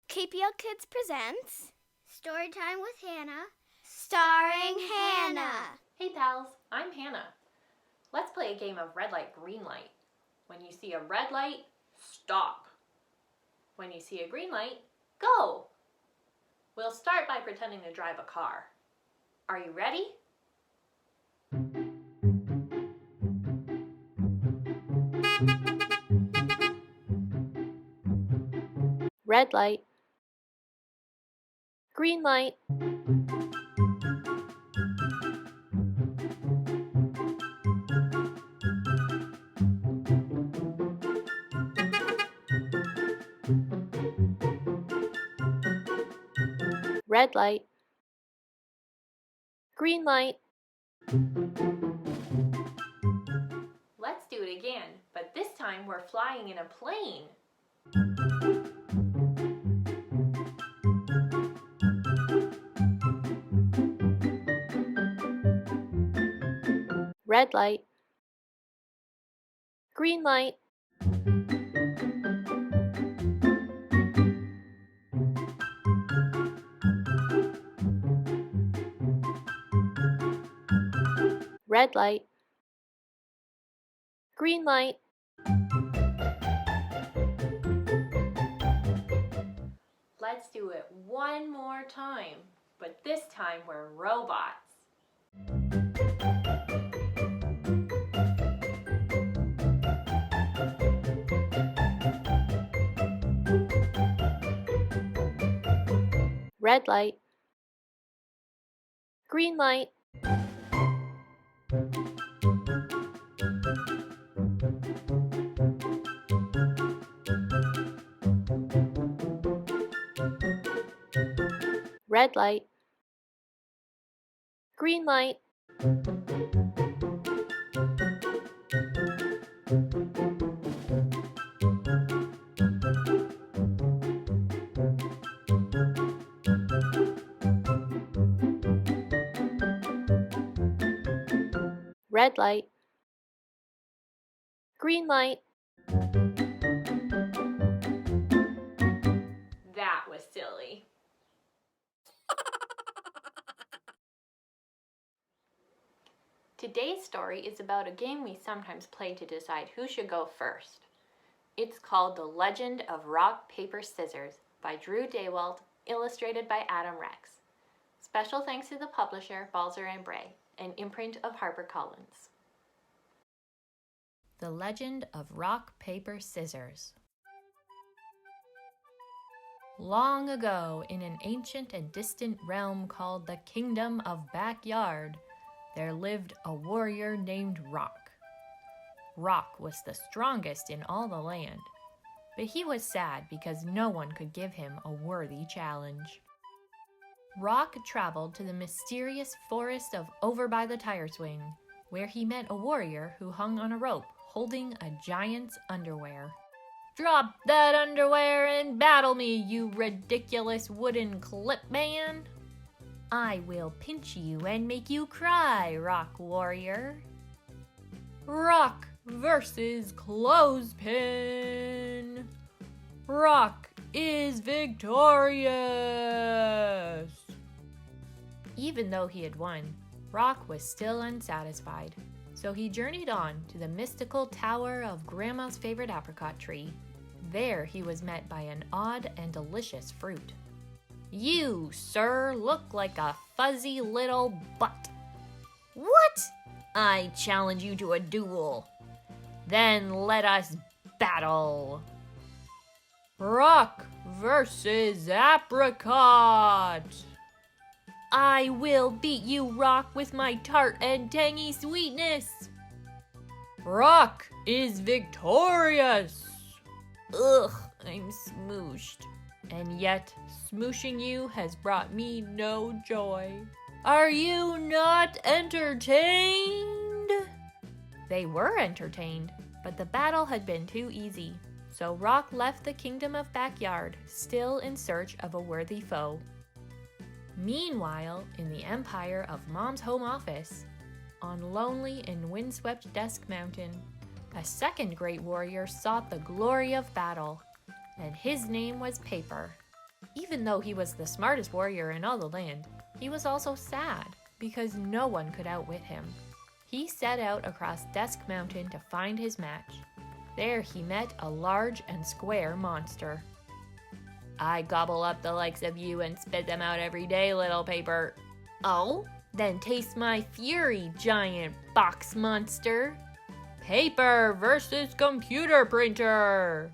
KPL Kids presents Storytime with Hannah, starring Hannah. Hey pals, I'm Hannah. Let's play a game of red light, green light. When you see a red light, stop. When you see a green light, go. We'll start by pretending to drive a car. Are you ready? Red light, green light. Red light, green light. Let's do it again, but this time we're flying in a plane. Red light, green light. Red light, green light. Let's do it one more time, but this time we're robots. Red light, green light. Red light, green light. Red light, green light. That was silly. Today's story is about a game we sometimes play to decide who should go first. It's called The Legend of Rock, Paper, Scissors by Drew Daywalt, illustrated by Adam Rex. Special thanks to the publisher, Balzer and Bray, an imprint of HarperCollins. The Legend of Rock, Paper, Scissors. Long ago, in an ancient and distant realm called the Kingdom of Backyard, there lived a warrior named Rock. Rock was the strongest in all the land, but he was sad because no one could give him a worthy challenge. Rock traveled to the mysterious forest of Over by the Tire Swing, where he met a warrior who hung on a rope holding a giant's underwear. "Drop that underwear and battle me, you ridiculous wooden clip man! I will pinch you and make you cry, Rock Warrior." Rock versus Clothespin. Rock is victorious. Even though he had won, Rock was still unsatisfied, so he journeyed on to the mystical tower of Grandma's favorite apricot tree. There he was met by an odd and delicious fruit. "You, sir, look like a fuzzy little butt." "What? I challenge you to a duel." "Then let us battle." Rock versus Apricot. "I will beat you, Rock, with my tart and tangy sweetness." Rock is victorious. Ugh, I'm smooshed. And yet, smooshing you has brought me no joy. Are you not entertained? They were entertained, but the battle had been too easy. So Rock left the Kingdom of Backyard, still in search of a worthy foe. Meanwhile, in the empire of Mom's home office, on lonely and windswept Desk Mountain, a second great warrior sought the glory of battle, and his name was Paper. Even though he was the smartest warrior in all the land, he was also sad because no one could outwit him. He set out across Dusk Mountain to find his match. There he met a large and square monster. "I gobble up the likes of you and spit them out every day, little Paper." "Oh? Then taste my fury, giant box monster." "Paper versus computer printer."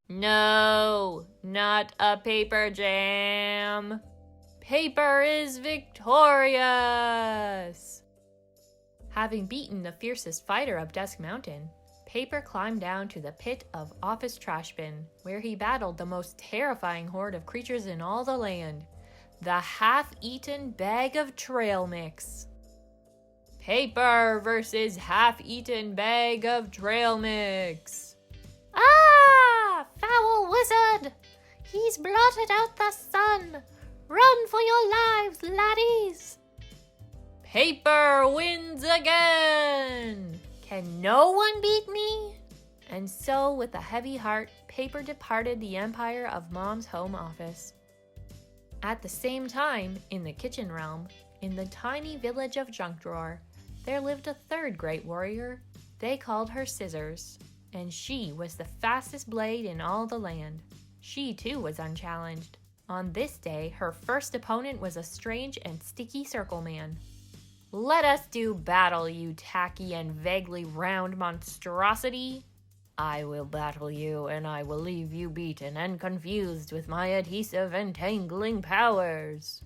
"No, not a paper jam. Paper is victorious." Having beaten the fiercest fighter of Dusk Mountain, Paper climbed down to the pit of Office Trashbin, where he battled the most terrifying horde of creatures in all the land, the half-eaten bag of trail mix. Paper versus half-eaten bag of trail mix. "Ah! Foul wizard! He's blotted out the sun! Run for your lives, laddies!" Paper wins again! Can no one beat me? And so, with a heavy heart, Paper departed the empire of Mom's home office. At the same time, in the kitchen realm, in the tiny village of Junk Drawer, there lived a third great warrior. They called her Scissors, and she was the fastest blade in all the land. She too was unchallenged. On this day, her first opponent was a strange and sticky circle man. "Let us do battle, you tacky and vaguely round monstrosity." "I will battle you, and I will leave you beaten and confused with my adhesive entangling powers."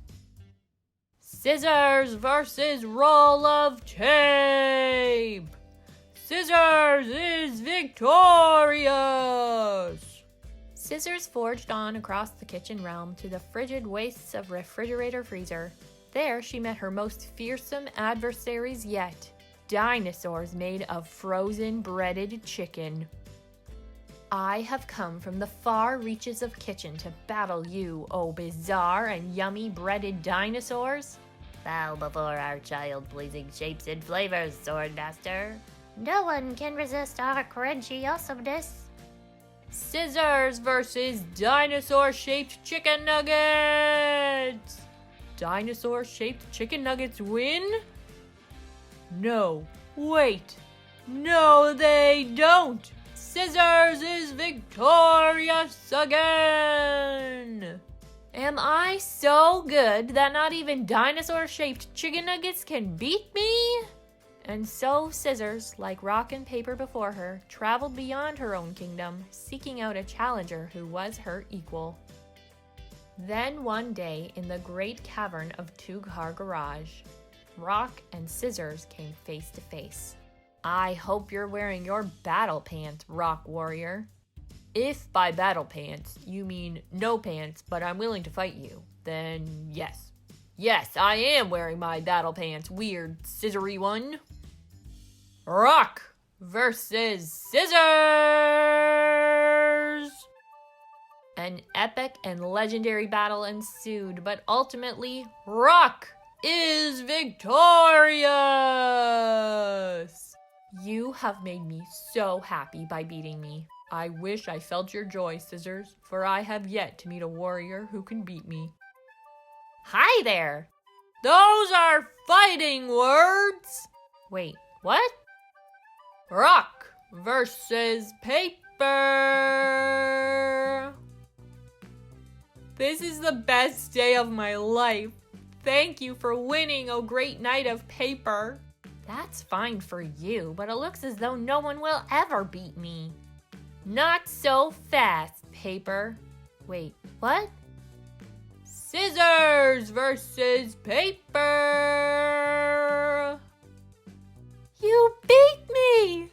Scissors versus roll of tape. Scissors is victorious. Scissors forged on across the kitchen realm to the frigid wastes of Refrigerator Freezer. There she met her most fearsome adversaries yet, dinosaurs made of frozen breaded chicken. "I have come from the far reaches of kitchen to battle you, oh bizarre and yummy breaded dinosaurs. Bow before our child-pleasing shapes and flavors, Swordmaster. No one can resist our crunchy awesomeness." Scissors versus dinosaur-shaped chicken nuggets. Dinosaur-shaped chicken nuggets win? No, wait. No, they don't. Scissors is victorious again. Am I so good that not even dinosaur-shaped chicken nuggets can beat me? And so Scissors, like Rock and Paper before her, traveled beyond her own kingdom, seeking out a challenger who was her equal. Then one day, in the great cavern of Two-Car Garage, Rock and Scissors came face to face. "I hope you're wearing your battle pants, Rock Warrior." "If by battle pants you mean no pants, but I'm willing to fight you, then yes. Yes, I am wearing my battle pants, weird scissory one." Rock versus Scissors! An epic and legendary battle ensued, but ultimately, Rock is victorious! You have made me so happy by beating me. I wish I felt your joy, Scissors, for I have yet to meet a warrior who can beat me. Hi there! Those are fighting words! Wait, what? Rock versus Paper! This is the best day of my life. Thank you for winning, O great knight of Paper. That's fine for you, but it looks as though no one will ever beat me. Not so fast, Paper. Wait, what? Scissors versus Paper! You beat me!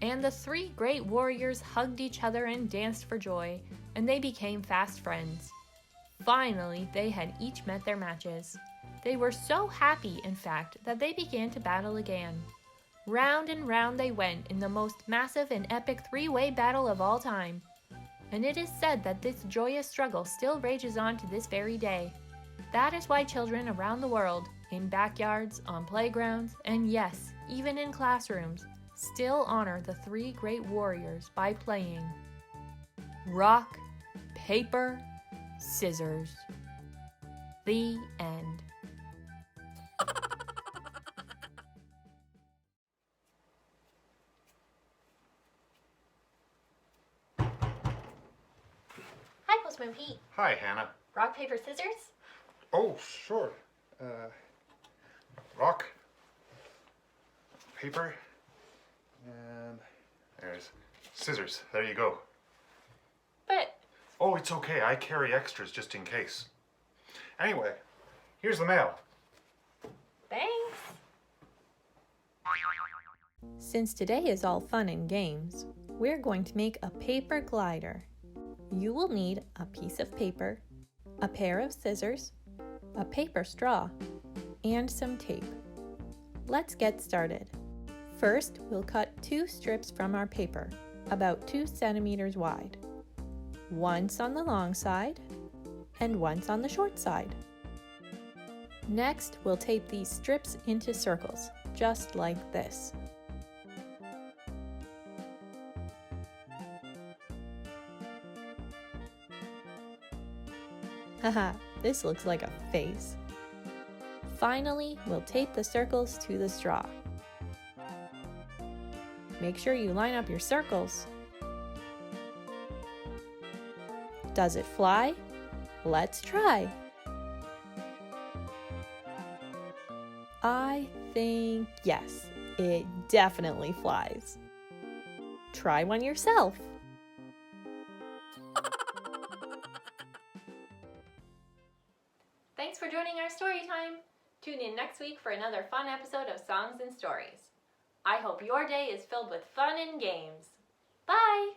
And the three great warriors hugged each other and danced for joy, and they became fast friends. Finally, they had each met their matches. They were so happy, in fact, that they began to battle again. Round and round they went in the most massive and epic three-way battle of all time. And it is said that this joyous struggle still rages on to this very day. That is why children around the world, in backyards, on playgrounds, and yes, even in classrooms, still honor the three great warriors by playing Rock, Paper, scissors. The end. Hi, Postman Pete. Hi, Hannah. Rock, paper, scissors? Oh, sure. Rock, paper, and there's scissors. There you go. But Oh, it's okay. I carry extras just in case. Anyway, here's the mail. thanks. Since today is all fun and games, we're going to make a paper glider. You will need a piece of paper, a pair of scissors, a paper straw, and some tape. Let's get started. First, we'll cut 2 strips from our paper, about 2 centimeters wide. Once on the long side, and once on the short side. Next, we'll tape these strips into circles, just like this. Haha, this looks like a face. Finally, we'll tape the circles to the straw. Make sure you line up your circles. Does it fly? Let's try. I think yes, it definitely flies. Try one yourself. Thanks for joining our story time. Tune in next week for another fun episode of Songs and Stories. I hope your day is filled with fun and games. Bye!